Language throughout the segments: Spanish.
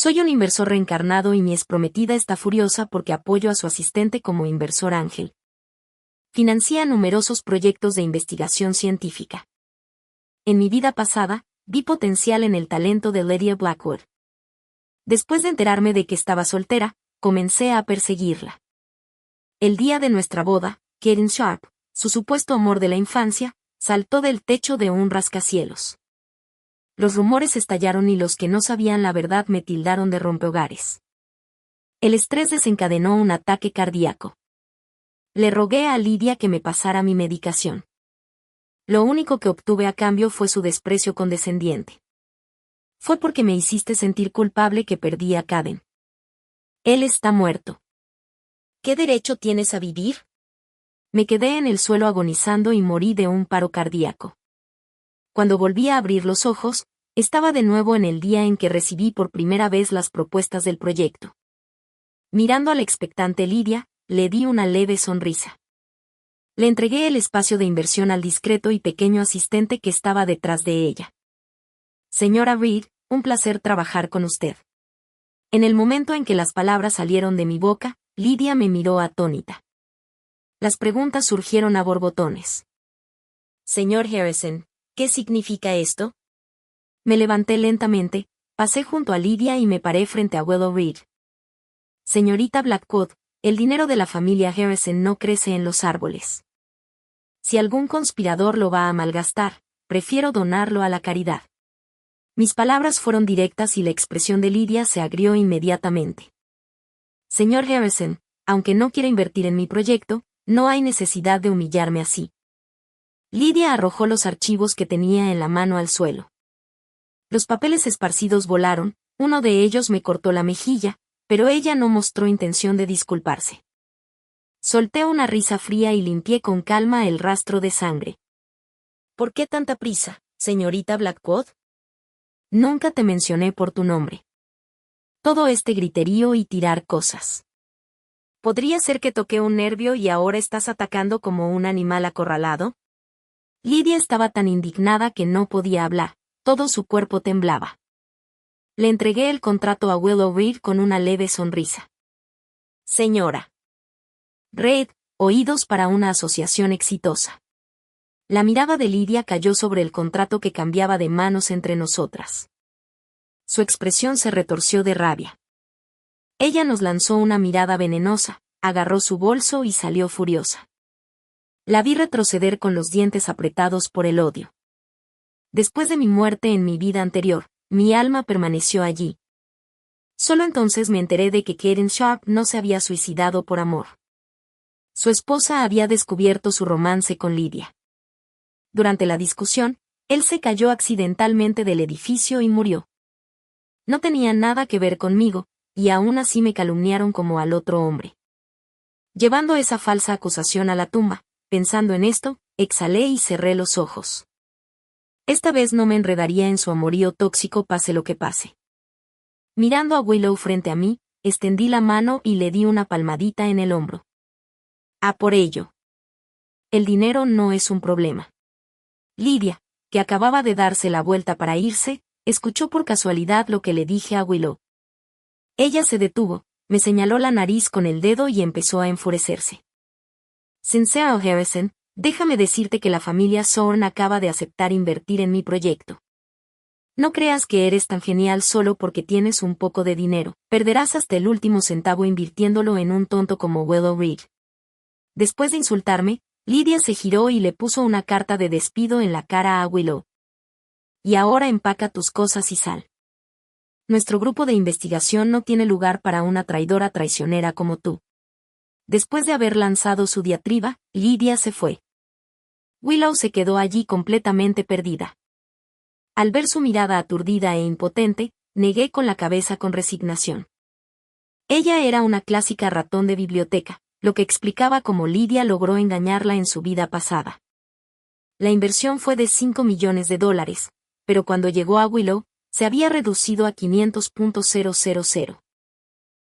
Soy un inversor reencarnado y mi exprometida está furiosa porque apoyo a su asistente como inversor ángel. Financia numerosos proyectos de investigación científica. En mi vida pasada, vi potencial en el talento de Lydia Blackwood. Después de enterarme de que estaba soltera, comencé a perseguirla. El día de nuestra boda, Karen Sharp, su supuesto amor de la infancia, saltó del techo de un rascacielos. Los rumores estallaron y los que no sabían la verdad me tildaron de rompehogares. El estrés desencadenó un ataque cardíaco. Le rogué a Lydia que me pasara mi medicación. Lo único que obtuve a cambio fue su desprecio condescendiente. Fue porque me hiciste sentir culpable que perdí a Caden. Él está muerto. ¿Qué derecho tienes a vivir? Me quedé en el suelo agonizando y morí de un paro cardíaco. Cuando volví a abrir los ojos, estaba de nuevo en el día en que recibí por primera vez las propuestas del proyecto. Mirando a la expectante Lydia, le di una leve sonrisa. Le entregué el espacio de inversión al discreto y pequeño asistente que estaba detrás de ella. Señora Reed, un placer trabajar con usted. En el momento en que las palabras salieron de mi boca, Lydia me miró atónita. Las preguntas surgieron a borbotones. Señor Harrison, ¿qué significa esto? Me levanté lentamente, pasé junto a Lydia y me paré frente a Willow Reed. Señorita Blackwood, el dinero de la familia Harrison no crece en los árboles. Si algún conspirador lo va a malgastar, prefiero donarlo a la caridad. Mis palabras fueron directas y la expresión de Lydia se agrió inmediatamente. Señor Harrison, aunque no quiera invertir en mi proyecto, no hay necesidad de humillarme así. Lydia arrojó los archivos que tenía en la mano al suelo. Los papeles esparcidos volaron, uno de ellos me cortó la mejilla, pero ella no mostró intención de disculparse. Solté una risa fría y limpié con calma el rastro de sangre. ¿Por qué tanta prisa, señorita Blackwood? Nunca te mencioné por tu nombre. Todo este griterío y tirar cosas. ¿Podría ser que toqué un nervio y ahora estás atacando como un animal acorralado? Lydia estaba tan indignada que no podía hablar, todo su cuerpo temblaba. Le entregué el contrato a Willow Reed con una leve sonrisa. Señora Reed, oídos para una asociación exitosa. La mirada de Lydia cayó sobre el contrato que cambiaba de manos entre nosotras. Su expresión se retorció de rabia. Ella nos lanzó una mirada venenosa, agarró su bolso y salió furiosa. La vi retroceder con los dientes apretados por el odio. Después de mi muerte en mi vida anterior, mi alma permaneció allí. Solo entonces me enteré de que Karen Sharp no se había suicidado por amor. Su esposa había descubierto su romance con Lydia. Durante la discusión, él se cayó accidentalmente del edificio y murió. No tenía nada que ver conmigo, y aún así me calumniaron como al otro hombre. Llevando esa falsa acusación a la tumba, pensando en esto, exhalé y cerré los ojos. Esta vez no me enredaría en su amorío tóxico pase lo que pase. Mirando a Willow frente a mí, extendí la mano y le di una palmadita en el hombro. A por ello. El dinero no es un problema. Lydia, que acababa de darse la vuelta para irse, escuchó por casualidad lo que le dije a Willow. Ella se detuvo, me señaló la nariz con el dedo y empezó a enfurecerse. Sincero Harrison, déjame decirte que la familia Zorn acaba de aceptar invertir en mi proyecto. No creas que eres tan genial solo porque tienes un poco de dinero, perderás hasta el último centavo invirtiéndolo en un tonto como Willow Reed. Después de insultarme, Lydia se giró y le puso una carta de despido en la cara a Willow. Y ahora empaca tus cosas y sal. Nuestro grupo de investigación no tiene lugar para una traidora traicionera como tú. Después de haber lanzado su diatriba, Lydia se fue. Willow se quedó allí completamente perdida. Al ver su mirada aturdida e impotente, negué con la cabeza con resignación. Ella era una clásica ratón de biblioteca, lo que explicaba cómo Lydia logró engañarla en su vida pasada. La inversión fue de $5 millones, pero cuando llegó a Willow, se había reducido a 500.000.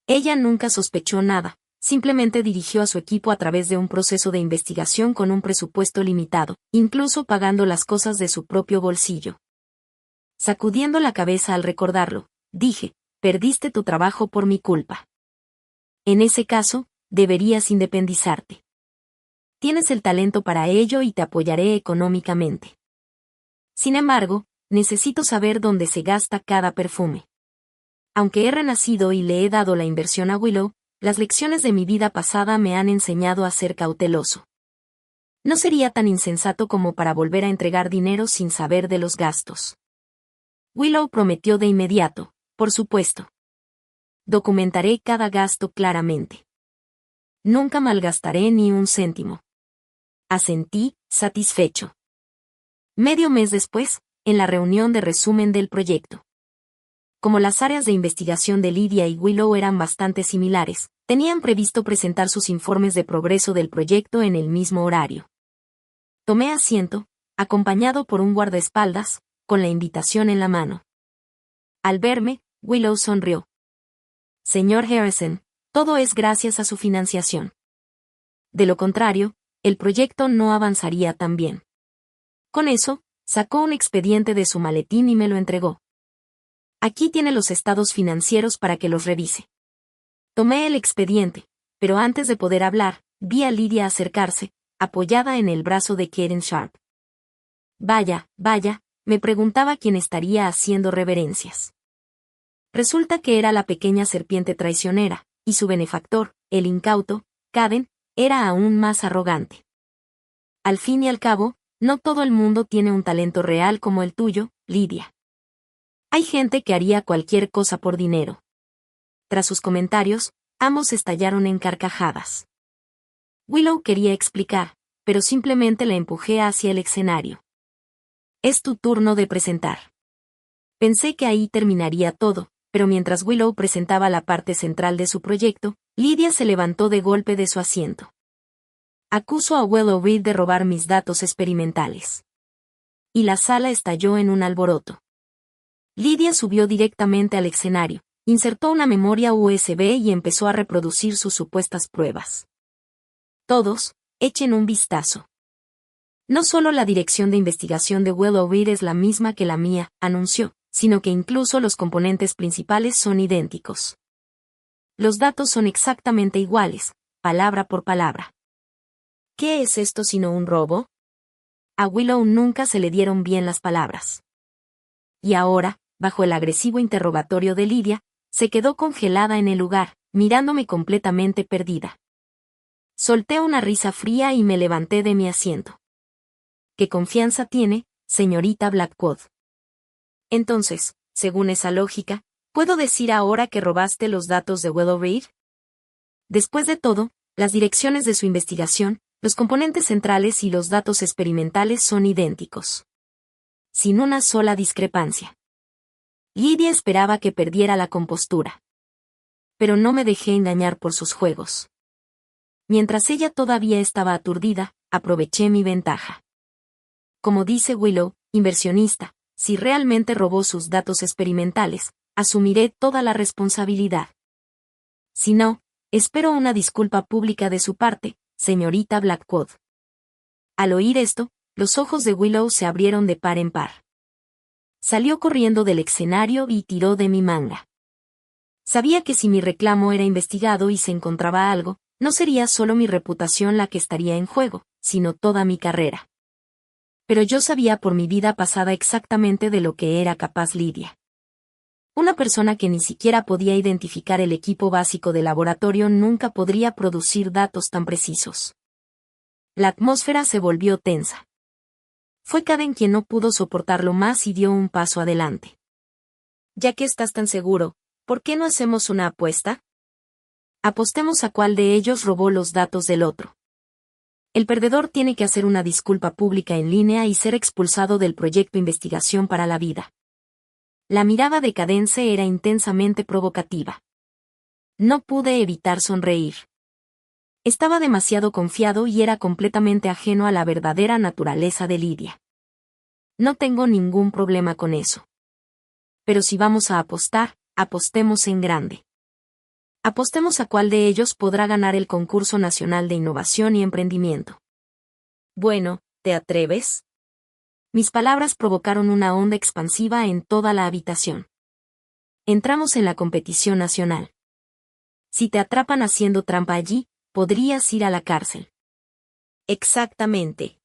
Ella nunca sospechó nada, simplemente dirigió a su equipo a través de un proceso de investigación con un presupuesto limitado, incluso pagando las cosas de su propio bolsillo. Sacudiendo la cabeza al recordarlo, dije, perdiste tu trabajo por mi culpa. En ese caso, deberías independizarte. Tienes el talento para ello y te apoyaré económicamente. Sin embargo, necesito saber dónde se gasta cada perfume. Aunque he renacido y le he dado la inversión a Willow, las lecciones de mi vida pasada me han enseñado a ser cauteloso. No sería tan insensato como para volver a entregar dinero sin saber de los gastos. Willow prometió de inmediato, por supuesto. Documentaré cada gasto claramente. Nunca malgastaré ni un céntimo. Asentí, satisfecho. Medio mes después, en la reunión de resumen del proyecto. Como las áreas de investigación de Lydia y Willow eran bastante similares, tenían previsto presentar sus informes de progreso del proyecto en el mismo horario. Tomé asiento, acompañado por un guardaespaldas, con la invitación en la mano. Al verme, Willow sonrió. Señor Harrison, todo es gracias a su financiación. De lo contrario, el proyecto no avanzaría tan bien. Con eso, sacó un expediente de su maletín y me lo entregó. Aquí tiene los estados financieros para que los revise. Tomé el expediente, pero antes de poder hablar, vi a Lydia acercarse, apoyada en el brazo de Karen Sharp. Vaya, me preguntaba quién estaría haciendo reverencias. Resulta que era la pequeña serpiente traicionera, y su benefactor, el incauto, Caden, era aún más arrogante. Al fin y al cabo, no todo el mundo tiene un talento real como el tuyo, Lydia. Hay gente que haría cualquier cosa por dinero. Tras sus comentarios, ambos estallaron en carcajadas. Willow quería explicar, pero simplemente la empujé hacia el escenario. Es tu turno de presentar. Pensé que ahí terminaría todo, pero mientras Willow presentaba la parte central de su proyecto, Lydia se levantó de golpe de su asiento. Acuso a Willow Reed de robar mis datos experimentales. Y la sala estalló en un alboroto. Lydia subió directamente al escenario, insertó una memoria USB y empezó a reproducir sus supuestas pruebas. Todos, echen un vistazo. No solo la dirección de investigación de Willow Reed es la misma que la mía, anunció, sino que incluso los componentes principales son idénticos. Los datos son exactamente iguales, palabra por palabra. ¿Qué es esto sino un robo? A Willow nunca se le dieron bien las palabras. Y ahora, bajo el agresivo interrogatorio de Lydia, se quedó congelada en el lugar, mirándome completamente perdida. Solté una risa fría y me levanté de mi asiento. ¿Qué confianza tiene, señorita Blackwood? Entonces, según esa lógica, ¿puedo decir ahora que robaste los datos de Willow Reed? Después de todo, las direcciones de su investigación, los componentes centrales y los datos experimentales son idénticos. Sin una sola discrepancia. Lydia esperaba que perdiera la compostura. Pero no me dejé engañar por sus juegos. Mientras ella todavía estaba aturdida, aproveché mi ventaja. Como dice Willow, inversionista, si realmente robó sus datos experimentales, asumiré toda la responsabilidad. Si no, espero una disculpa pública de su parte, señorita Blackwood. Al oír esto, los ojos de Willow se abrieron de par en par. Salió corriendo del escenario y tiró de mi manga. Sabía que si mi reclamo era investigado y se encontraba algo, no sería solo mi reputación la que estaría en juego, sino toda mi carrera. Pero yo sabía por mi vida pasada exactamente de lo que era capaz Lydia. Una persona que ni siquiera podía identificar el equipo básico de laboratorio nunca podría producir datos tan precisos. La atmósfera se volvió tensa. Fue Caden quien no pudo soportarlo más y dio un paso adelante. Ya que estás tan seguro, ¿por qué no hacemos una apuesta? Apostemos a cuál de ellos robó los datos del otro. El perdedor tiene que hacer una disculpa pública en línea y ser expulsado del proyecto Investigación para la Vida. La mirada de Cadence era intensamente provocativa. No pude evitar sonreír. Estaba demasiado confiado y era completamente ajeno a la verdadera naturaleza de Lydia. No tengo ningún problema con eso. Pero si vamos a apostar, apostemos en grande. Apostemos a cuál de ellos podrá ganar el Concurso Nacional de Innovación y Emprendimiento. Bueno, ¿te atreves? Mis palabras provocaron una onda expansiva en toda la habitación. Entramos en la competición nacional. Si te atrapan haciendo trampa allí, podrías ir a la cárcel. Exactamente.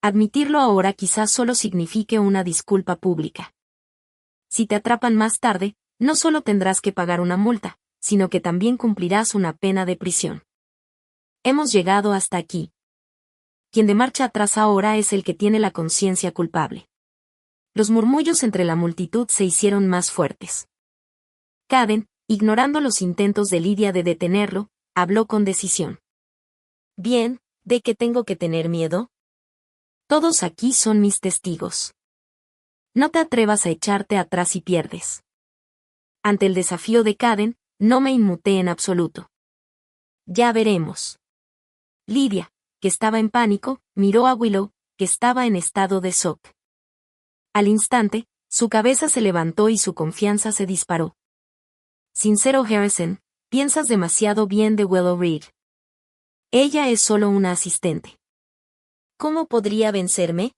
Admitirlo ahora quizás solo signifique una disculpa pública. Si te atrapan más tarde, no solo tendrás que pagar una multa, sino que también cumplirás una pena de prisión. Hemos llegado hasta aquí. Quien de marcha atrás ahora es el que tiene la conciencia culpable. Los murmullos entre la multitud se hicieron más fuertes. Caden, ignorando los intentos de Lydia de detenerlo, habló con decisión. Bien, ¿de qué tengo que tener miedo? Todos aquí son mis testigos. No te atrevas a echarte atrás y pierdes. Ante el desafío de Caden, no me inmuté en absoluto. Ya veremos. Lydia, que estaba en pánico, miró a Willow, que estaba en estado de shock. Al instante, su cabeza se levantó y su confianza se disparó. Sincero Harrison, piensas demasiado bien de Willow Reed. Ella es solo una asistente. ¿Cómo podría vencerme?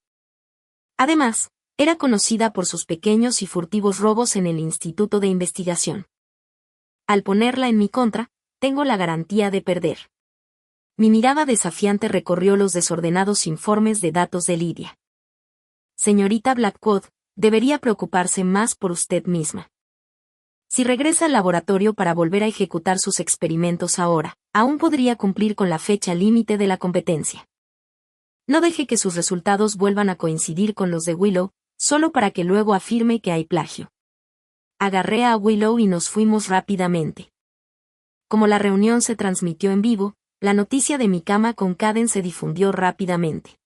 Además, era conocida por sus pequeños y furtivos robos en el Instituto de Investigación. Al ponerla en mi contra, tengo la garantía de perder. Mi mirada desafiante recorrió los desordenados informes de datos de Lydia. Señorita Blackwood, debería preocuparse más por usted misma. Si regresa al laboratorio para volver a ejecutar sus experimentos ahora, aún podría cumplir con la fecha límite de la competencia. No deje que sus resultados vuelvan a coincidir con los de Willow, solo para que luego afirme que hay plagio. Agarré a Willow y nos fuimos rápidamente. Como la reunión se transmitió en vivo, la noticia de mi cama con Caden se difundió rápidamente.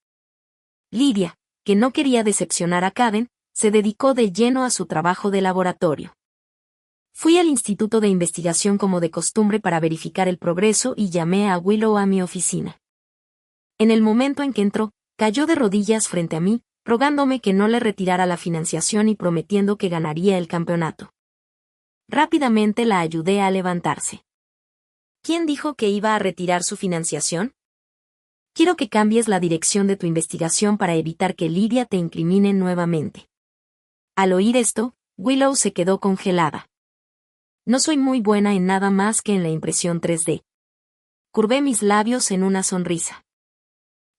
Lydia, que no quería decepcionar a Caden, se dedicó de lleno a su trabajo de laboratorio. Fui al Instituto de Investigación como de costumbre para verificar el progreso y llamé a Willow a mi oficina. En el momento en que entró, cayó de rodillas frente a mí, rogándome que no le retirara la financiación y prometiendo que ganaría el campeonato. Rápidamente la ayudé a levantarse. ¿Quién dijo que iba a retirar su financiación? Quiero que cambies la dirección de tu investigación para evitar que Lydia te incrimine nuevamente. Al oír esto, Willow se quedó congelada. No soy muy buena en nada más que en la impresión 3D. Curvé mis labios en una sonrisa.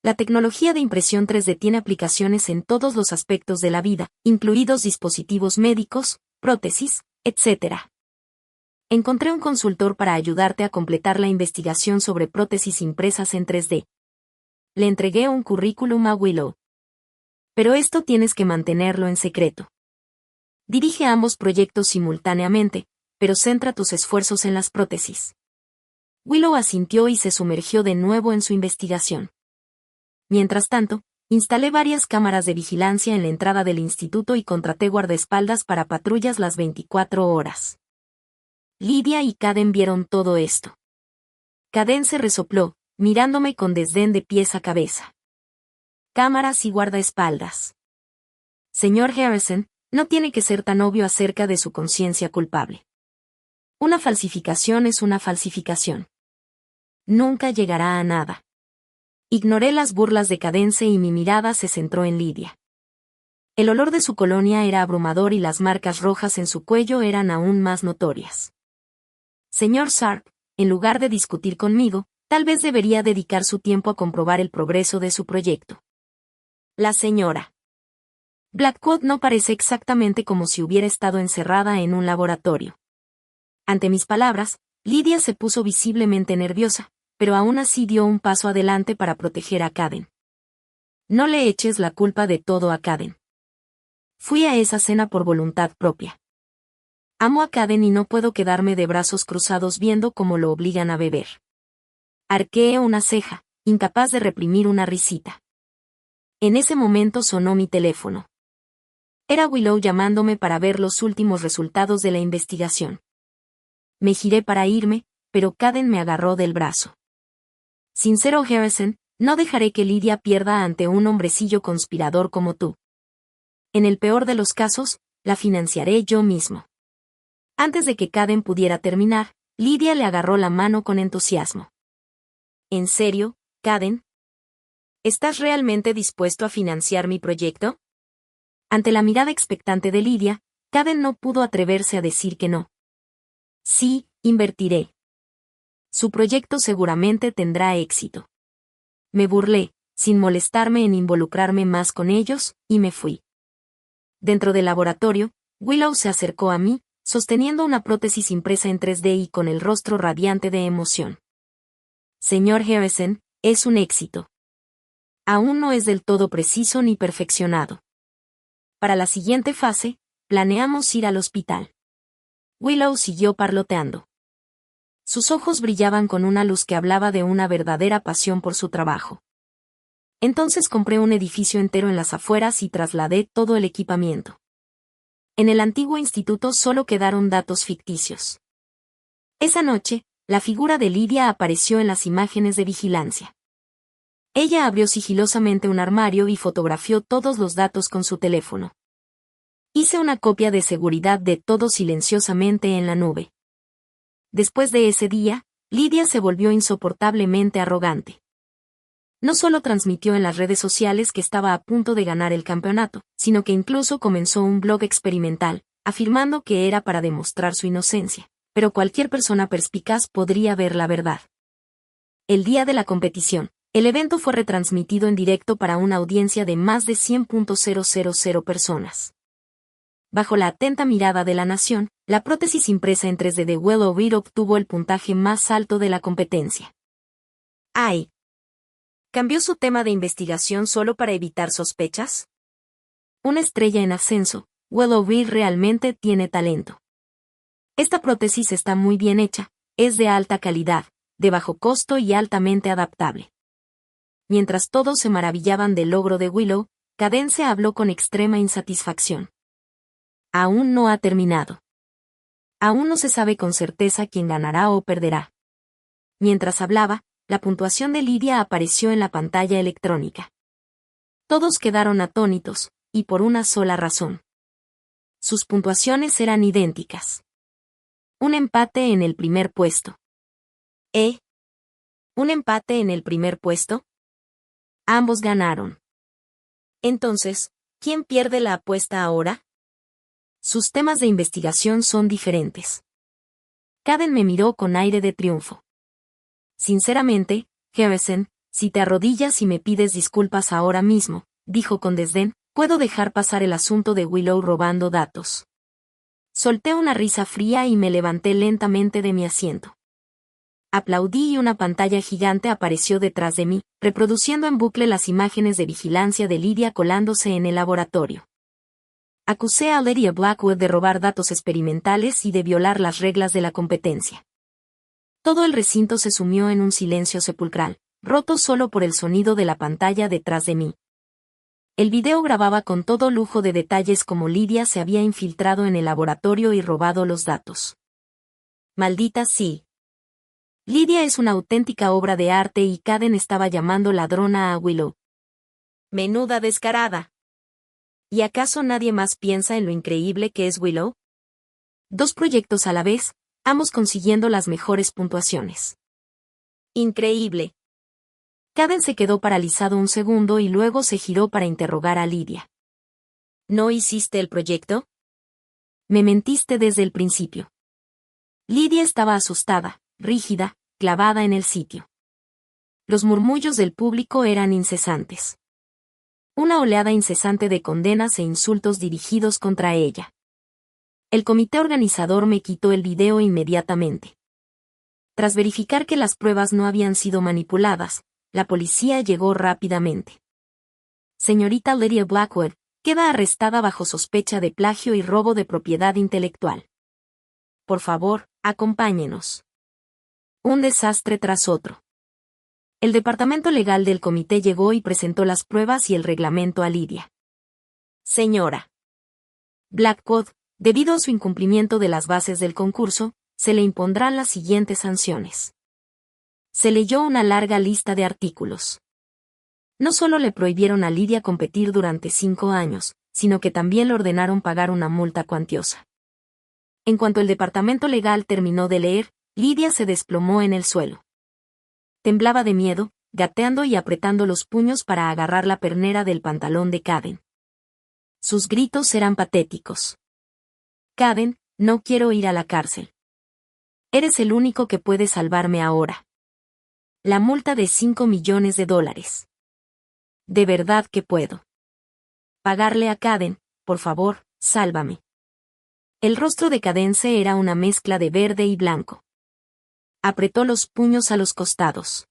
La tecnología de impresión 3D tiene aplicaciones en todos los aspectos de la vida, incluidos dispositivos médicos, prótesis, etc. Encontré un consultor para ayudarte a completar la investigación sobre prótesis impresas en 3D. Le entregué un currículum a Willow. Pero esto tienes que mantenerlo en secreto. Dirige ambos proyectos simultáneamente, pero centra tus esfuerzos en las prótesis. Willow asintió y se sumergió de nuevo en su investigación. Mientras tanto, instalé varias cámaras de vigilancia en la entrada del instituto y contraté guardaespaldas para patrullas las 24 horas. Lydia y Caden vieron todo esto. Caden se resopló, mirándome con desdén de pies a cabeza. Cámaras y guardaespaldas. Señor Harrison, no tiene que ser tan obvio acerca de su conciencia culpable. Una falsificación es una falsificación. Nunca llegará a nada. Ignoré las burlas de Cadence y mi mirada se centró en Lydia. El olor de su colonia era abrumador y las marcas rojas en su cuello eran aún más notorias. Señor Sharp, en lugar de discutir conmigo, tal vez debería dedicar su tiempo a comprobar el progreso de su proyecto. La señora Blackwood no parece exactamente como si hubiera estado encerrada en un laboratorio. Ante mis palabras, Lydia se puso visiblemente nerviosa, pero aún así dio un paso adelante para proteger a Caden. No le eches la culpa de todo a Caden. Fui a esa cena por voluntad propia. Amo a Caden y no puedo quedarme de brazos cruzados viendo cómo lo obligan a beber. Arqueé una ceja, incapaz de reprimir una risita. En ese momento sonó mi teléfono. Era Willow llamándome para ver los últimos resultados de la investigación. Me giré para irme, pero Caden me agarró del brazo. Sincero Harrison, no dejaré que Lydia pierda ante un hombrecillo conspirador como tú. En el peor de los casos, la financiaré yo mismo. Antes de que Caden pudiera terminar, Lydia le agarró la mano con entusiasmo. ¿En serio, Caden? ¿Estás realmente dispuesto a financiar mi proyecto? Ante la mirada expectante de Lydia, Caden no pudo atreverse a decir que no. Sí, invertiré. Su proyecto seguramente tendrá éxito. Me burlé, sin molestarme en involucrarme más con ellos, y me fui. Dentro del laboratorio, Willow se acercó a mí, sosteniendo una prótesis impresa en 3D y con el rostro radiante de emoción. Señor Harrison, es un éxito. Aún no es del todo preciso ni perfeccionado. Para la siguiente fase, planeamos ir al hospital. Willow siguió parloteando. Sus ojos brillaban con una luz que hablaba de una verdadera pasión por su trabajo. Entonces compré un edificio entero en las afueras y trasladé todo el equipamiento. En el antiguo instituto solo quedaron datos ficticios. Esa noche, la figura de Lydia apareció en las imágenes de vigilancia. Ella abrió sigilosamente un armario y fotografió todos los datos con su teléfono. Hice una copia de seguridad de todo silenciosamente en la nube. Después de ese día, Lydia se volvió insoportablemente arrogante. No solo transmitió en las redes sociales que estaba a punto de ganar el campeonato, sino que incluso comenzó un blog experimental, afirmando que era para demostrar su inocencia, pero cualquier persona perspicaz podría ver la verdad. El día de la competición, el evento fue retransmitido en directo para una audiencia de más de 100.000 personas. Bajo la atenta mirada de la nación, la prótesis impresa en 3D de Willow Reed obtuvo el puntaje más alto de la competencia. ¡Ay! ¿Cambió su tema de investigación solo para evitar sospechas? Una estrella en ascenso, Willow Reed realmente tiene talento. Esta prótesis está muy bien hecha, es de alta calidad, de bajo costo y altamente adaptable. Mientras todos se maravillaban del logro de Willow, Cadence habló con extrema insatisfacción. Aún no ha terminado. Aún no se sabe con certeza quién ganará o perderá. Mientras hablaba, la puntuación de Lydia apareció en la pantalla electrónica. Todos quedaron atónitos, y por una sola razón. Sus puntuaciones eran idénticas. Un empate en el primer puesto. ¿Un empate en el primer puesto? Ambos ganaron. Entonces, ¿quién pierde la apuesta ahora? Sus temas de investigación son diferentes. Caden me miró con aire de triunfo. Sinceramente, Harrison, si te arrodillas y me pides disculpas ahora mismo, dijo con desdén, puedo dejar pasar el asunto de Willow robando datos. Solté una risa fría y me levanté lentamente de mi asiento. Aplaudí y una pantalla gigante apareció detrás de mí, reproduciendo en bucle las imágenes de vigilancia de Lydia colándose en el laboratorio. Acusé a Lydia Blackwood de robar datos experimentales y de violar las reglas de la competencia. Todo el recinto se sumió en un silencio sepulcral, roto solo por el sonido de la pantalla detrás de mí. El video grababa con todo lujo de detalles cómo Lydia se había infiltrado en el laboratorio y robado los datos. Maldita sí. Lydia es una auténtica obra de arte y Caden estaba llamando ladrona a Willow. Menuda descarada. ¿Y acaso nadie más piensa en lo increíble que es Willow? 2 proyectos a la vez, ambos consiguiendo las mejores puntuaciones. Increíble. Caden se quedó paralizado un segundo y luego se giró para interrogar a Lydia. ¿No hiciste el proyecto? Me mentiste desde el principio. Lydia estaba asustada, rígida, clavada en el sitio. Los murmullos del público eran incesantes. Una oleada incesante de condenas e insultos dirigidos contra ella. El comité organizador me quitó el video inmediatamente. Tras verificar que las pruebas no habían sido manipuladas, la policía llegó rápidamente. Señorita Lydia Blackwood, queda arrestada bajo sospecha de plagio y robo de propiedad intelectual. Por favor, acompáñenos. Un desastre tras otro. El departamento legal del comité llegó y presentó las pruebas y el reglamento a Lydia. Señora Blackwood, debido a su incumplimiento de las bases del concurso, se le impondrán las siguientes sanciones. Se leyó una larga lista de artículos. No solo le prohibieron a Lydia competir durante 5 años, sino que también le ordenaron pagar una multa cuantiosa. En cuanto el departamento legal terminó de leer, Lydia se desplomó en el suelo. Temblaba de miedo, gateando y apretando los puños para agarrar la pernera del pantalón de Caden. Sus gritos eran patéticos. Caden, no quiero ir a la cárcel. Eres el único que puede salvarme ahora. La multa de $5 millones. De verdad que puedo pagarle a Caden, por favor, sálvame. El rostro de Cadence era una mezcla de verde y blanco. Apretó los puños a los costados.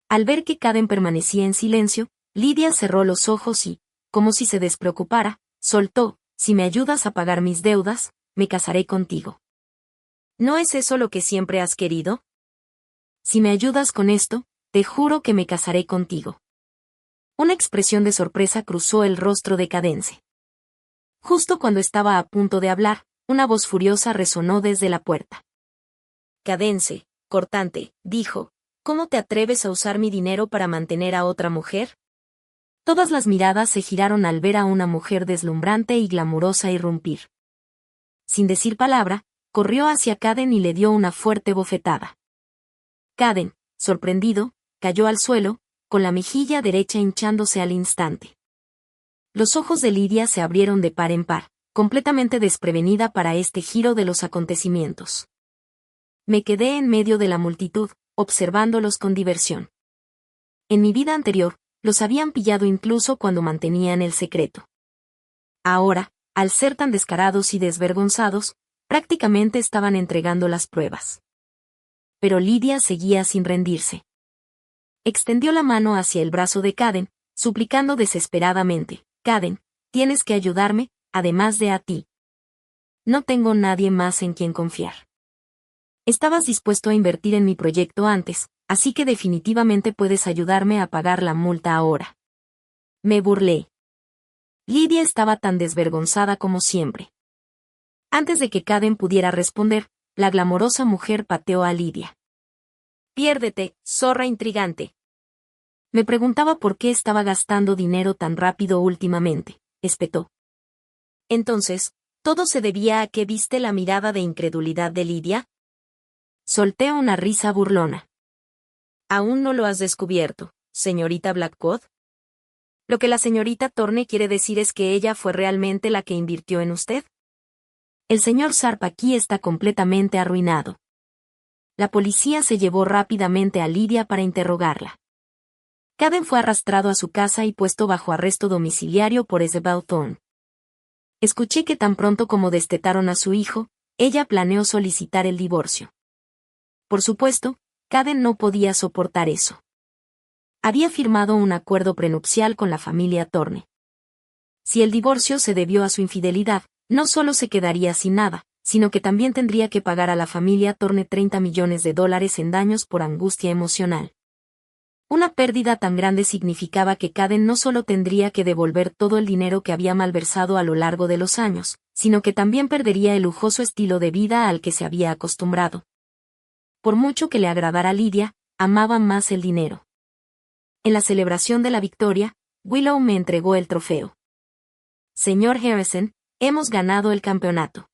Al ver que Caden permanecía en silencio, Lydia cerró los ojos y, como si se despreocupara, soltó: si me ayudas a pagar mis deudas, me casaré contigo. ¿No es eso lo que siempre has querido? Si me ayudas con esto, te juro que me casaré contigo. Una expresión de sorpresa cruzó el rostro de Cadence. Justo cuando estaba a punto de hablar, una voz furiosa resonó desde la puerta. Cadence, cortante, dijo, ¿cómo te atreves a usar mi dinero para mantener a otra mujer? Todas las miradas se giraron al ver a una mujer deslumbrante y glamurosa irrumpir. Sin decir palabra, corrió hacia Caden y le dio una fuerte bofetada. Caden, sorprendido, cayó al suelo, con la mejilla derecha hinchándose al instante. Los ojos de Lydia se abrieron de par en par, completamente desprevenida para este giro de los acontecimientos. Me quedé en medio de la multitud, observándolos con diversión. En mi vida anterior, los habían pillado incluso cuando mantenían el secreto. Ahora, al ser tan descarados y desvergonzados, prácticamente estaban entregando las pruebas. Pero Lydia seguía sin rendirse. Extendió la mano hacia el brazo de Caden, suplicando desesperadamente: Caden, tienes que ayudarme, además de a ti. No tengo nadie más en quien confiar. Estabas dispuesto a invertir en mi proyecto antes, así que definitivamente puedes ayudarme a pagar la multa ahora. Me burlé. Lydia estaba tan desvergonzada como siempre. Antes de que Caden pudiera responder, la glamorosa mujer pateó a Lydia. Piérdete, zorra intrigante. Me preguntaba por qué estaba gastando dinero tan rápido últimamente, espetó. Entonces, ¿todo se debía a que viste la mirada de incredulidad de Lydia? Solté una risa burlona. ¿Aún no lo has descubierto, señorita Blackwood? Lo que la señorita Thorne quiere decir es que ella fue realmente la que invirtió en usted. El señor Sharp aquí está completamente arruinado. La policía se llevó rápidamente a Lydia para interrogarla. Caden fue arrastrado a su casa y puesto bajo arresto domiciliario por Isabel Thorne. Escuché que tan pronto como destetaron a su hijo, ella planeó solicitar el divorcio. Por supuesto, Caden no podía soportar eso. Había firmado un acuerdo prenupcial con la familia Thorne. Si el divorcio se debió a su infidelidad, no solo se quedaría sin nada, sino que también tendría que pagar a la familia Thorne $30 millones en daños por angustia emocional. Una pérdida tan grande significaba que Caden no solo tendría que devolver todo el dinero que había malversado a lo largo de los años, sino que también perdería el lujoso estilo de vida al que se había acostumbrado. Por mucho que le agradara a Lydia, amaba más el dinero. En la celebración de la victoria, Willow me entregó el trofeo. Señor Harrison, hemos ganado el campeonato.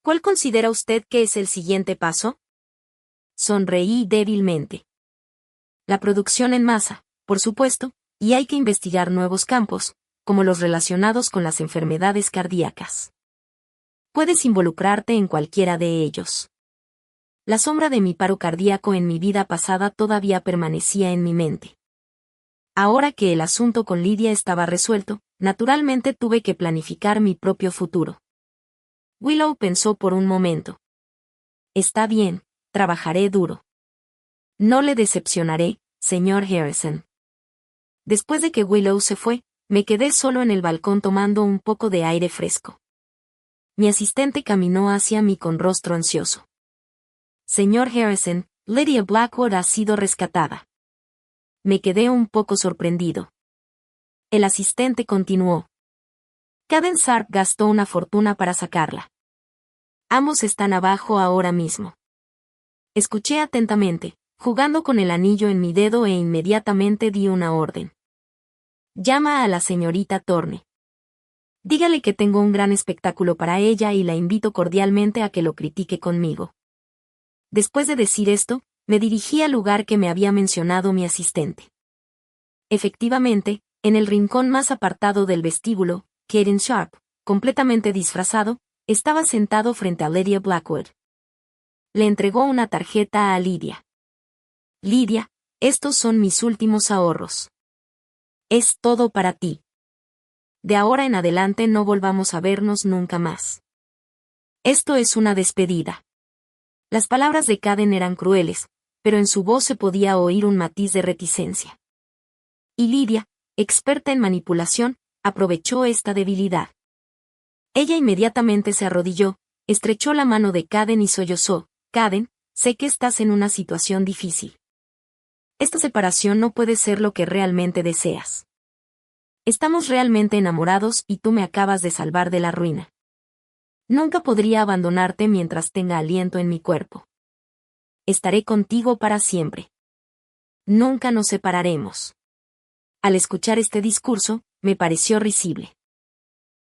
¿Cuál considera usted que es el siguiente paso? Sonreí débilmente. La producción en masa, por supuesto, y hay que investigar nuevos campos, como los relacionados con las enfermedades cardíacas. Puedes involucrarte en cualquiera de ellos. La sombra de mi paro cardíaco en mi vida pasada todavía permanecía en mi mente. Ahora que el asunto con Lydia estaba resuelto, naturalmente tuve que planificar mi propio futuro. Willow pensó por un momento. Está bien, trabajaré duro. No le decepcionaré, señor Harrison. Después de que Willow se fue, me quedé solo en el balcón tomando un poco de aire fresco. Mi asistente caminó hacia mí con rostro ansioso. Señor Harrison, Lydia Blackwood ha sido rescatada. Me quedé un poco sorprendido. El asistente continuó. Caden Sharp gastó una fortuna para sacarla. Ambos están abajo ahora mismo. Escuché atentamente, jugando con el anillo en mi dedo e inmediatamente di una orden. Llama a la señorita Thorne. Dígale que tengo un gran espectáculo para ella y la invito cordialmente a que lo critique conmigo. Después de decir esto, me dirigí al lugar que me había mencionado mi asistente. Efectivamente, en el rincón más apartado del vestíbulo, Caden Sharp, completamente disfrazado, estaba sentado frente a Lydia Blackwood. Le entregó una tarjeta a Lydia. Lydia, estos son mis últimos ahorros. Es todo para ti. De ahora en adelante no volvamos a vernos nunca más. Esto es una despedida. Las palabras de Caden eran crueles, pero en su voz se podía oír un matiz de reticencia. Y Lydia, experta en manipulación, aprovechó esta debilidad. Ella inmediatamente se arrodilló, estrechó la mano de Caden y sollozó: Caden, sé que estás en una situación difícil. Esta separación no puede ser lo que realmente deseas. Estamos realmente enamorados y tú me acabas de salvar de la ruina. Nunca podría abandonarte mientras tenga aliento en mi cuerpo. Estaré contigo para siempre. Nunca nos separaremos. Al escuchar este discurso, me pareció risible.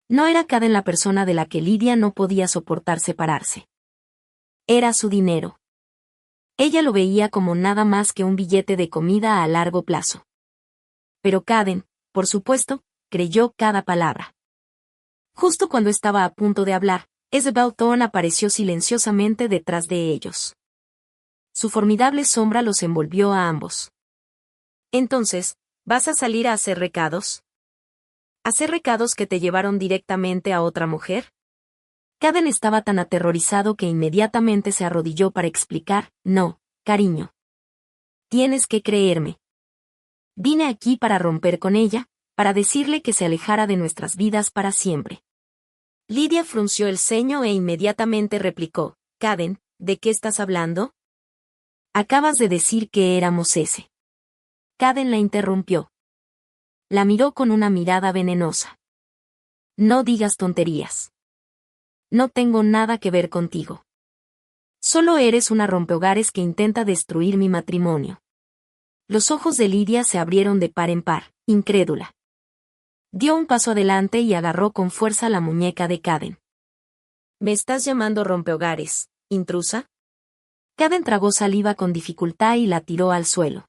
No era Caden la persona de la que Lydia no podía soportar separarse. Era su dinero. Ella lo veía como nada más que un billete de comida a largo plazo. Pero Caden, por supuesto, creyó cada palabra. Justo cuando estaba a punto de hablar, Isabel Thorne apareció silenciosamente detrás de ellos. Su formidable sombra los envolvió a ambos. Entonces, ¿vas a salir a hacer recados? ¿Hacer recados que te llevaron directamente a otra mujer? Caden estaba tan aterrorizado que inmediatamente se arrodilló para explicar: no, cariño. Tienes que creerme. Vine aquí para romper con ella, para decirle que se alejara de nuestras vidas para siempre. Lydia frunció el ceño e inmediatamente replicó: Caden, ¿de qué estás hablando? Acabas de decir que éramos ese. Caden la interrumpió. La miró con una mirada venenosa. No digas tonterías. No tengo nada que ver contigo. Solo eres una rompehogares que intenta destruir mi matrimonio. Los ojos de Lydia se abrieron de par en par, incrédula. Dio un paso adelante y agarró con fuerza la muñeca de Caden. ¿Me estás llamando rompehogares, intrusa? Caden tragó saliva con dificultad y la tiró al suelo.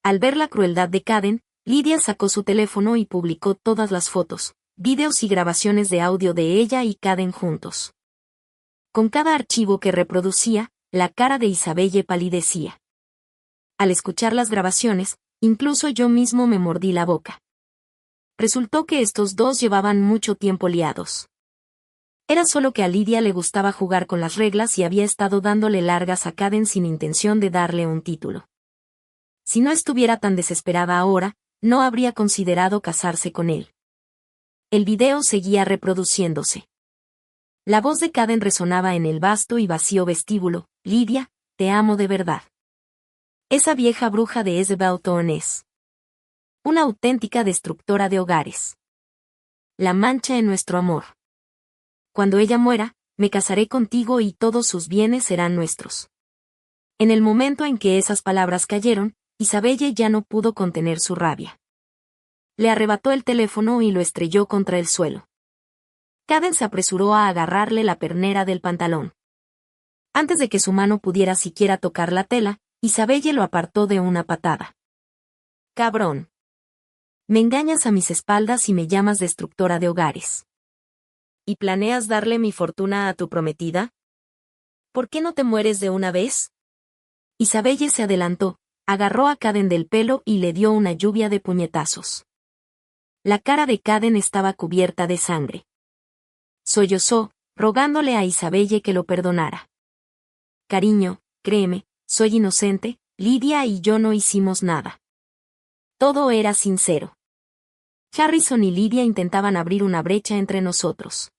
Al ver la crueldad de Caden, Lydia sacó su teléfono y publicó todas las fotos, vídeos y grabaciones de audio de ella y Caden juntos. Con cada archivo que reproducía, la cara de Isabelle palidecía. Al escuchar las grabaciones, incluso yo mismo me mordí la boca. Resultó que estos dos llevaban mucho tiempo liados. Era solo que a Lydia le gustaba jugar con las reglas y había estado dándole largas a Caden sin intención de darle un título. Si no estuviera tan desesperada ahora, no habría considerado casarse con él. El video seguía reproduciéndose. La voz de Caden resonaba en el vasto y vacío vestíbulo: Lydia, te amo de verdad. Esa vieja bruja de Isabel Thorne es una auténtica destructora de hogares. La mancha en nuestro amor. Cuando ella muera, me casaré contigo y todos sus bienes serán nuestros. En el momento en que esas palabras cayeron, Isabelle ya no pudo contener su rabia. Le arrebató el teléfono y lo estrelló contra el suelo. Caden se apresuró a agarrarle la pernera del pantalón. Antes de que su mano pudiera siquiera tocar la tela, Isabelle lo apartó de una patada. Cabrón. Me engañas a mis espaldas y me llamas destructora de hogares. ¿Y planeas darle mi fortuna a tu prometida? ¿Por qué no te mueres de una vez? Isabelle se adelantó, agarró a Caden del pelo y le dio una lluvia de puñetazos. La cara de Caden estaba cubierta de sangre. Sollozó, rogándole a Isabelle que lo perdonara. Cariño, créeme, soy inocente, Lydia y yo no hicimos nada. Todo era sincero. Harrison y Lydia intentaban abrir una brecha entre nosotros.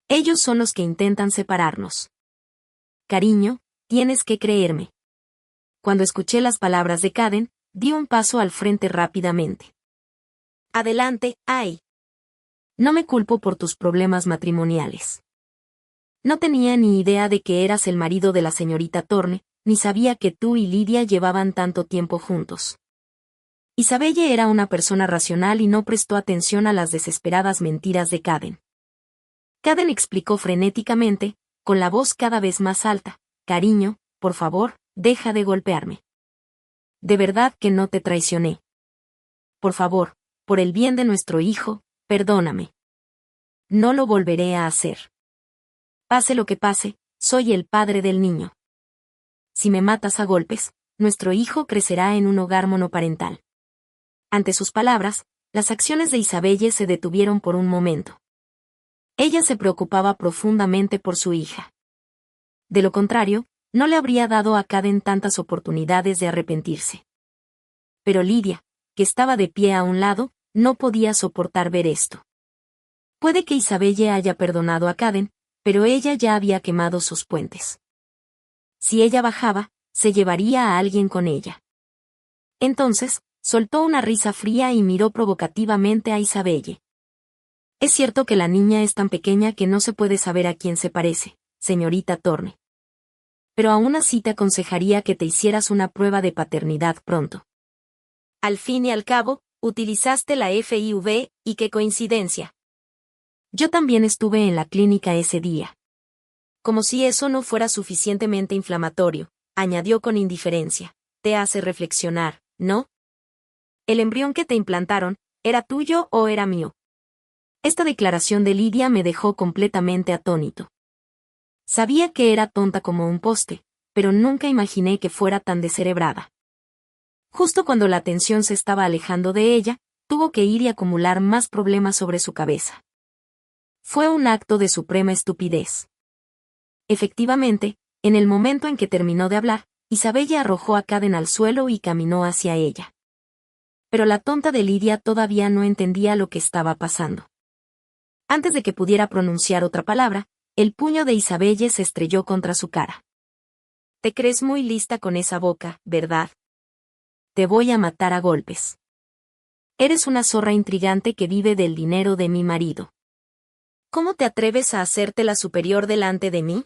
Ellos son los que intentan separarnos. Cariño, tienes que creerme. Cuando escuché las palabras de Caden, di un paso al frente rápidamente. Adelante, ay. No me culpo por tus problemas matrimoniales. No tenía ni idea de que eras el marido de la señorita Thorne, ni sabía que tú y Lydia llevaban tanto tiempo juntos. Isabelle era una persona racional y no prestó atención a las desesperadas mentiras de Caden. Caden explicó frenéticamente, con la voz cada vez más alta: cariño, por favor, deja de golpearme. De verdad que no te traicioné. Por favor, por el bien de nuestro hijo, perdóname. No lo volveré a hacer. Pase lo que pase, soy el padre del niño. Si me matas a golpes, nuestro hijo crecerá en un hogar monoparental. Ante sus palabras, las acciones de Isabelle se detuvieron por un momento. Ella se preocupaba profundamente por su hija. De lo contrario, no le habría dado a Caden tantas oportunidades de arrepentirse. Pero Lidia, que estaba de pie a un lado, no podía soportar ver esto. Puede que Isabelle haya perdonado a Caden, pero ella ya había quemado sus puentes. Si ella bajaba, se llevaría a alguien con ella. Entonces, soltó una risa fría y miró provocativamente a Isabelle. Es cierto que la niña es tan pequeña que no se puede saber a quién se parece, señorita Thorne. Pero aún así te aconsejaría que te hicieras una prueba de paternidad pronto. Al fin y al cabo, utilizaste la FIV, y qué coincidencia. Yo también estuve en la clínica ese día. Como si eso no fuera suficientemente inflamatorio, añadió con indiferencia. Te hace reflexionar, ¿no? ¿El embrión que te implantaron, era tuyo o era mío? Esta declaración de Lidia me dejó completamente atónito. Sabía que era tonta como un poste, pero nunca imaginé que fuera tan descerebrada. Justo cuando la atención se estaba alejando de ella, tuvo que ir y acumular más problemas sobre su cabeza. Fue un acto de suprema estupidez. Efectivamente, en el momento en que terminó de hablar, Isabelle arrojó a Caden al suelo y caminó hacia ella. Pero la tonta de Lidia todavía no entendía lo que estaba pasando. Antes de que pudiera pronunciar otra palabra, el puño de Isabelle se estrelló contra su cara. Te crees muy lista con esa boca, ¿verdad? Te voy a matar a golpes. Eres una zorra intrigante que vive del dinero de mi marido. ¿Cómo te atreves a hacerte la superior delante de mí?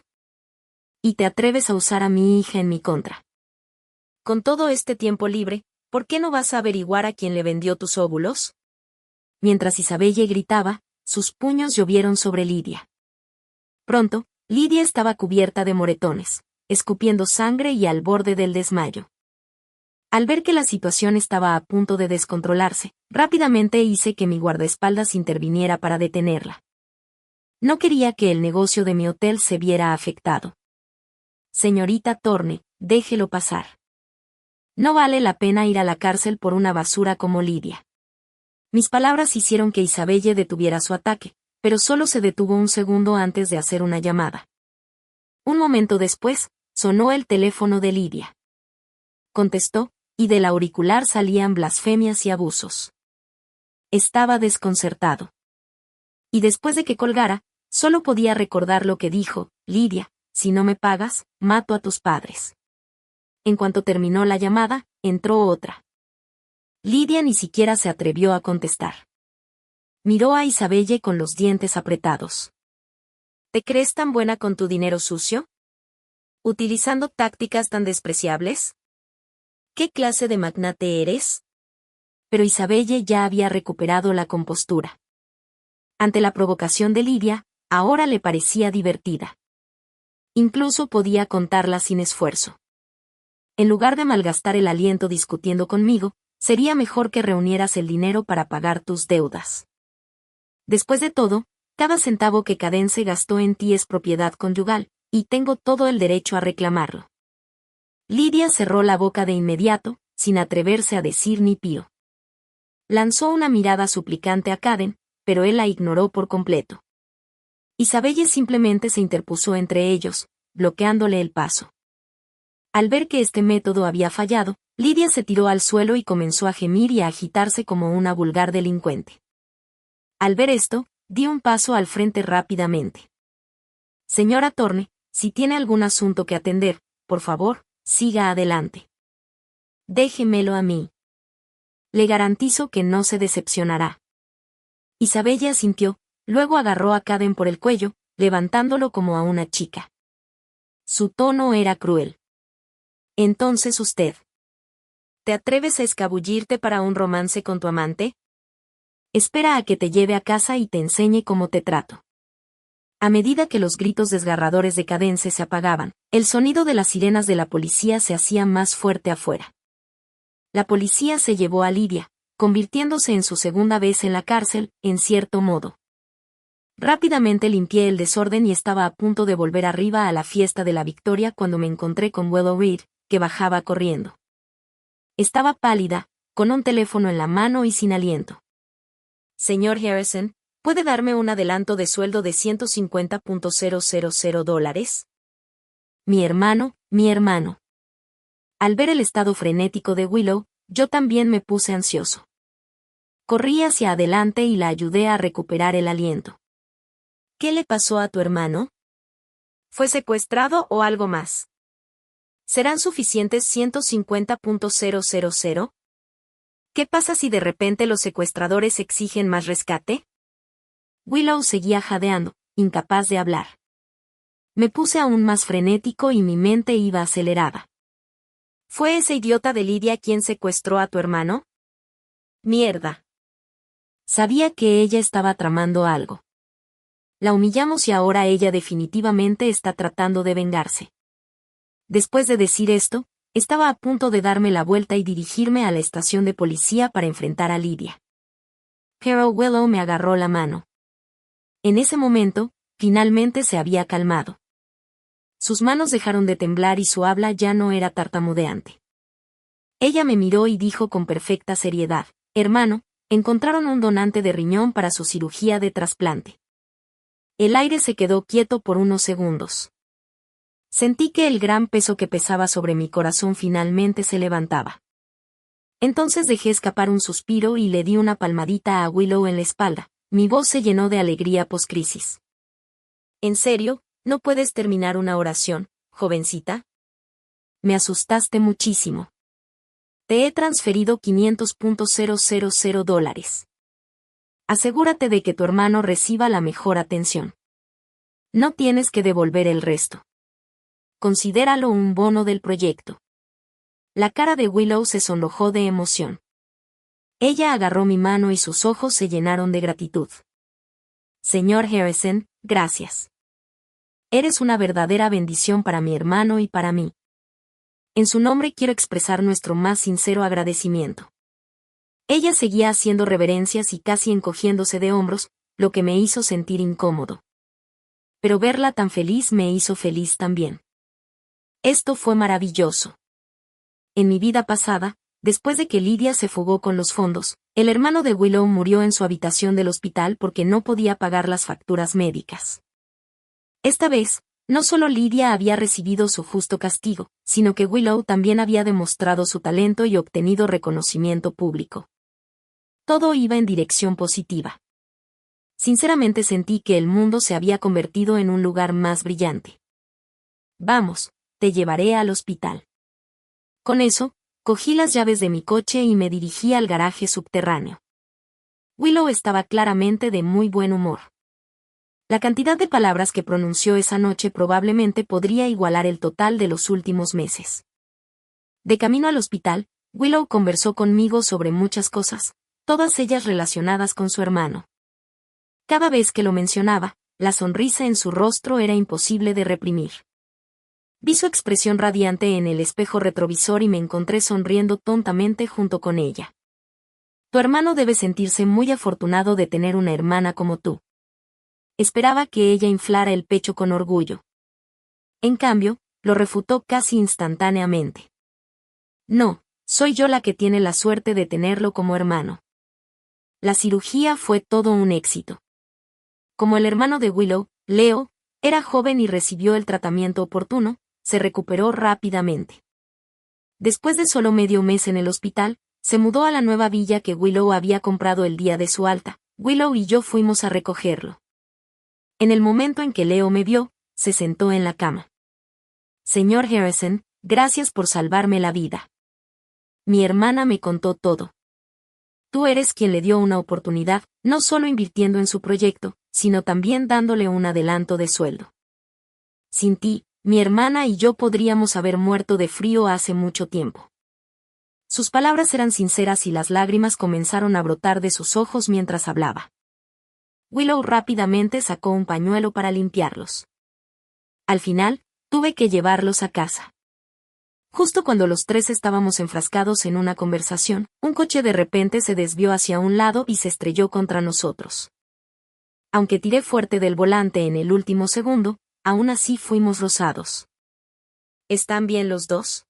Y te atreves a usar a mi hija en mi contra. Con todo este tiempo libre, ¿por qué no vas a averiguar a quién le vendió tus óvulos? Mientras Isabelle gritaba, sus puños llovieron sobre Lidia. Pronto, Lidia estaba cubierta de moretones, escupiendo sangre y al borde del desmayo. Al ver que la situación estaba a punto de descontrolarse, rápidamente hice que mi guardaespaldas interviniera para detenerla. No quería que el negocio de mi hotel se viera afectado. Señorita Thorne, déjelo pasar. No vale la pena ir a la cárcel por una basura como Lidia. Mis palabras hicieron que Isabelle detuviera su ataque, pero solo se detuvo un segundo antes de hacer una llamada. Un momento después, sonó el teléfono de Lidia. Contestó, y del auricular salían blasfemias y abusos. Estaba desconcertado. Y después de que colgara, solo podía recordar lo que dijo: Lidia, si no me pagas, mato a tus padres. En cuanto terminó la llamada, entró otra. Lidia ni siquiera se atrevió a contestar. Miró a Isabelle con los dientes apretados. ¿Te crees tan buena con tu dinero sucio? ¿Utilizando tácticas tan despreciables? ¿Qué clase de magnate eres? Pero Isabelle ya había recuperado la compostura. Ante la provocación de Lidia, ahora le parecía divertida. Incluso podía contarla sin esfuerzo. En lugar de malgastar el aliento discutiendo conmigo, sería mejor que reunieras el dinero para pagar tus deudas. Después de todo, cada centavo que Caden se gastó en ti es propiedad conyugal, y tengo todo el derecho a reclamarlo. Lidia cerró la boca de inmediato, sin atreverse a decir ni pío. Lanzó una mirada suplicante a Caden, pero él la ignoró por completo. Isabelle simplemente se interpuso entre ellos, bloqueándole el paso. Al ver que este método había fallado, Lidia se tiró al suelo y comenzó a gemir y a agitarse como una vulgar delincuente. Al ver esto, di un paso al frente rápidamente. Señora Thorne, si tiene algún asunto que atender, por favor, siga adelante. Déjemelo a mí. Le garantizo que no se decepcionará. Isabelle asintió, luego agarró a Caden por el cuello, levantándolo como a una chica. Su tono era cruel. Entonces usted. ¿Te atreves a escabullirte para un romance con tu amante? Espera a que te lleve a casa y te enseñe cómo te trato. A medida que los gritos desgarradores de Caden se apagaban, el sonido de las sirenas de la policía se hacía más fuerte afuera. La policía se llevó a Lidia, convirtiéndose en su segunda vez en la cárcel, en cierto modo. Rápidamente limpié el desorden y estaba a punto de volver arriba a la fiesta de la victoria cuando me encontré con Willow Reed, que bajaba corriendo. Estaba pálida, con un teléfono en la mano y sin aliento. Señor Harrison, ¿puede darme un adelanto de sueldo de $150,000? Mi hermano. Al ver el estado frenético de Willow, yo también me puse ansioso. Corrí hacia adelante y la ayudé a recuperar el aliento. ¿Qué le pasó a tu hermano? ¿Fue secuestrado o algo más? ¿Serán suficientes $150,000? ¿Qué pasa si de repente los secuestradores exigen más rescate? Willow seguía jadeando, incapaz de hablar. Me puse aún más frenético y mi mente iba acelerada. ¿Fue ese idiota de Lydia quien secuestró a tu hermano? Mierda. Sabía que ella estaba tramando algo. La humillamos y ahora ella definitivamente está tratando de vengarse. Después de decir esto, estaba a punto de darme la vuelta y dirigirme a la estación de policía para enfrentar a Lydia. Pero Willow me agarró la mano. En ese momento, finalmente se había calmado. Sus manos dejaron de temblar y su habla ya no era tartamudeante. Ella me miró y dijo con perfecta seriedad: hermano, encontraron un donante de riñón para su cirugía de trasplante. El aire se quedó quieto por unos segundos. Sentí que el gran peso que pesaba sobre mi corazón finalmente se levantaba. Entonces dejé escapar un suspiro y le di una palmadita a Willow en la espalda. Mi voz se llenó de alegría poscrisis. ¿En serio, no puedes terminar una oración, jovencita? Me asustaste muchísimo. Te he transferido $500,000. Asegúrate de que tu hermano reciba la mejor atención. No tienes que devolver el resto. Considéralo un bono del proyecto. La cara de Willow se sonrojó de emoción. Ella agarró mi mano y sus ojos se llenaron de gratitud. Señor Harrison, gracias. Eres una verdadera bendición para mi hermano y para mí. En su nombre quiero expresar nuestro más sincero agradecimiento. Ella seguía haciendo reverencias y casi encogiéndose de hombros, lo que me hizo sentir incómodo. Pero verla tan feliz me hizo feliz también. Esto fue maravilloso. En mi vida pasada, después de que Lydia se fugó con los fondos, el hermano de Willow murió en su habitación del hospital porque no podía pagar las facturas médicas. Esta vez, no solo Lydia había recibido su justo castigo, sino que Willow también había demostrado su talento y obtenido reconocimiento público. Todo iba en dirección positiva. Sinceramente sentí que el mundo se había convertido en un lugar más brillante. Vamos, te llevaré al hospital. Con eso, cogí las llaves de mi coche y me dirigí al garaje subterráneo. Willow estaba claramente de muy buen humor. La cantidad de palabras que pronunció esa noche probablemente podría igualar el total de los últimos meses. De camino al hospital, Willow conversó conmigo sobre muchas cosas, todas ellas relacionadas con su hermano. Cada vez que lo mencionaba, la sonrisa en su rostro era imposible de reprimir. Vi su expresión radiante en el espejo retrovisor y me encontré sonriendo tontamente junto con ella. Tu hermano debe sentirse muy afortunado de tener una hermana como tú. Esperaba que ella inflara el pecho con orgullo. En cambio, lo refutó casi instantáneamente. No, soy yo la que tiene la suerte de tenerlo como hermano. La cirugía fue todo un éxito. Como el hermano de Willow, Leo, era joven y recibió el tratamiento oportuno, se recuperó rápidamente. Después de solo medio mes en el hospital, se mudó a la nueva villa que Willow había comprado el día de su alta. Willow y yo fuimos a recogerlo. En el momento en que Leo me vio, se sentó en la cama. Señor Harrison, gracias por salvarme la vida. Mi hermana me contó todo. Tú eres quien le dio una oportunidad, no solo invirtiendo en su proyecto, sino también dándole un adelanto de sueldo. Sin ti, mi hermana y yo podríamos haber muerto de frío hace mucho tiempo. Sus palabras eran sinceras y las lágrimas comenzaron a brotar de sus ojos mientras hablaba. Willow rápidamente sacó un pañuelo para limpiarlos. Al final, tuve que llevarlos a casa. Justo cuando los tres estábamos enfrascados en una conversación, un coche de repente se desvió hacia un lado y se estrelló contra nosotros. Aunque tiré fuerte del volante en el último segundo, aún así fuimos rozados. ¿Están bien los dos?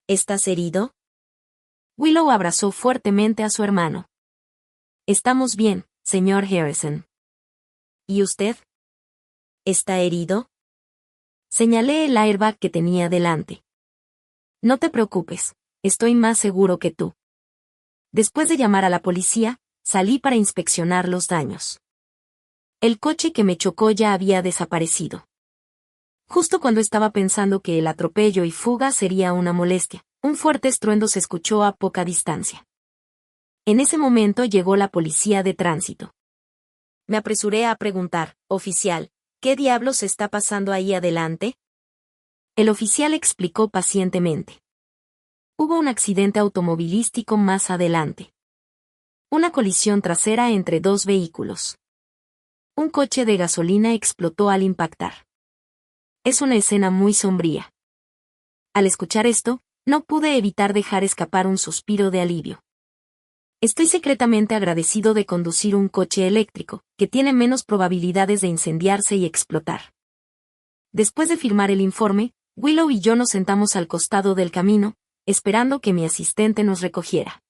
¿Estás herido? Willow abrazó fuertemente a su hermano. Estamos bien, señor Harrison. ¿Y usted? ¿Está herido? Señalé el airbag que tenía delante. No te preocupes, estoy más seguro que tú. Después de llamar a la policía, salí para inspeccionar los daños. El coche que me chocó ya había desaparecido. Justo cuando estaba pensando que el atropello y fuga sería una molestia, un fuerte estruendo se escuchó a poca distancia. En ese momento llegó la policía de tránsito. Me apresuré a preguntar, oficial, ¿qué diablos está pasando ahí adelante? El oficial explicó pacientemente. Hubo un accidente automovilístico más adelante. Una colisión trasera entre dos vehículos. Un coche de gasolina explotó al impactar. Es una escena muy sombría. Al escuchar esto, no pude evitar dejar escapar un suspiro de alivio. Estoy secretamente agradecido de conducir un coche eléctrico, que tiene menos probabilidades de incendiarse y explotar. Después de firmar el informe, Willow y yo nos sentamos al costado del camino, esperando que mi asistente nos recogiera.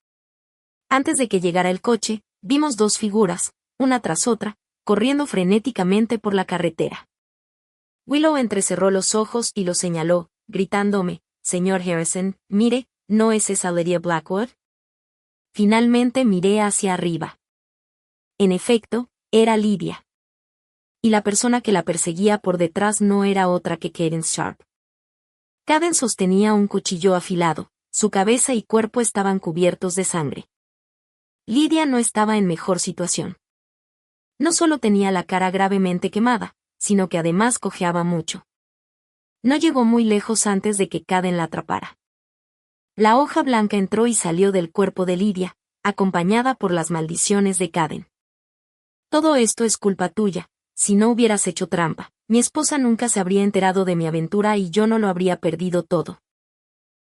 Antes de que llegara el coche, vimos dos figuras, una tras otra, corriendo frenéticamente por la carretera. Willow entrecerró los ojos y lo señaló, gritándome, «Señor Harrison, mire, ¿no es esa Lydia Blackwood?» Finalmente miré hacia arriba. En efecto, era Lydia. Y la persona que la perseguía por detrás no era otra que Cadence Sharp. Cadence sostenía un cuchillo afilado, su cabeza y cuerpo estaban cubiertos de sangre. Lydia no estaba en mejor situación. No solo tenía la cara gravemente quemada, sino que además cojeaba mucho. No llegó muy lejos antes de que Cadence la atrapara. La hoja blanca entró y salió del cuerpo de Lydia, acompañada por las maldiciones de Cadence. Todo esto es culpa tuya, si no hubieras hecho trampa, mi esposa nunca se habría enterado de mi aventura y yo no lo habría perdido todo.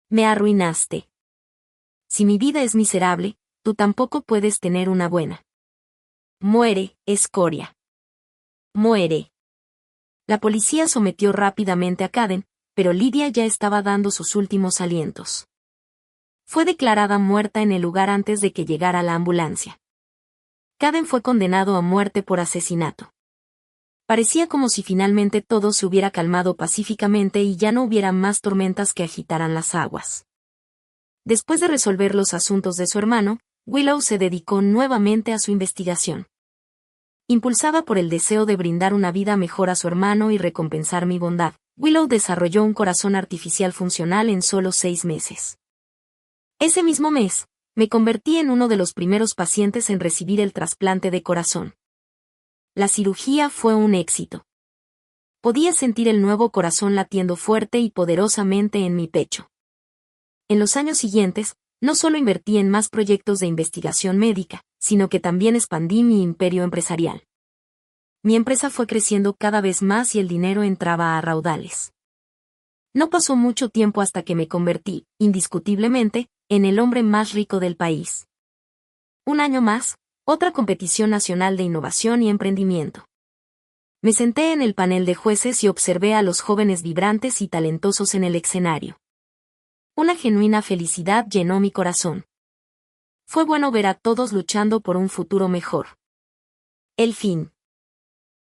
Me arruinaste. Si mi vida es miserable, tú tampoco puedes tener una buena. Muere, escoria. Muere. La policía sometió rápidamente a Cadence, pero Lydia ya estaba dando sus últimos alientos. Fue declarada muerta en el lugar antes de que llegara la ambulancia. Cadence fue condenado a muerte por asesinato. Parecía como si finalmente todo se hubiera calmado pacíficamente y ya no hubiera más tormentas que agitaran las aguas. Después de resolver los asuntos de su hermano, Willow se dedicó nuevamente a su investigación. Impulsada por el deseo de brindar una vida mejor a su hermano y recompensar mi bondad, Willow desarrolló un corazón artificial funcional en solo 6 meses. Ese mismo mes, me convertí en uno de los primeros pacientes en recibir el trasplante de corazón. La cirugía fue un éxito. Podía sentir el nuevo corazón latiendo fuerte y poderosamente en mi pecho. En los años siguientes, no solo invertí en más proyectos de investigación médica, sino que también expandí mi imperio empresarial. Mi empresa fue creciendo cada vez más y el dinero entraba a raudales. No pasó mucho tiempo hasta que me convertí, indiscutiblemente, en el hombre más rico del país. Un año más, otra competición nacional de innovación y emprendimiento. Me senté en el panel de jueces y observé a los jóvenes vibrantes y talentosos en el escenario. Una genuina felicidad llenó mi corazón. Fue bueno ver a todos luchando por un futuro mejor. El fin.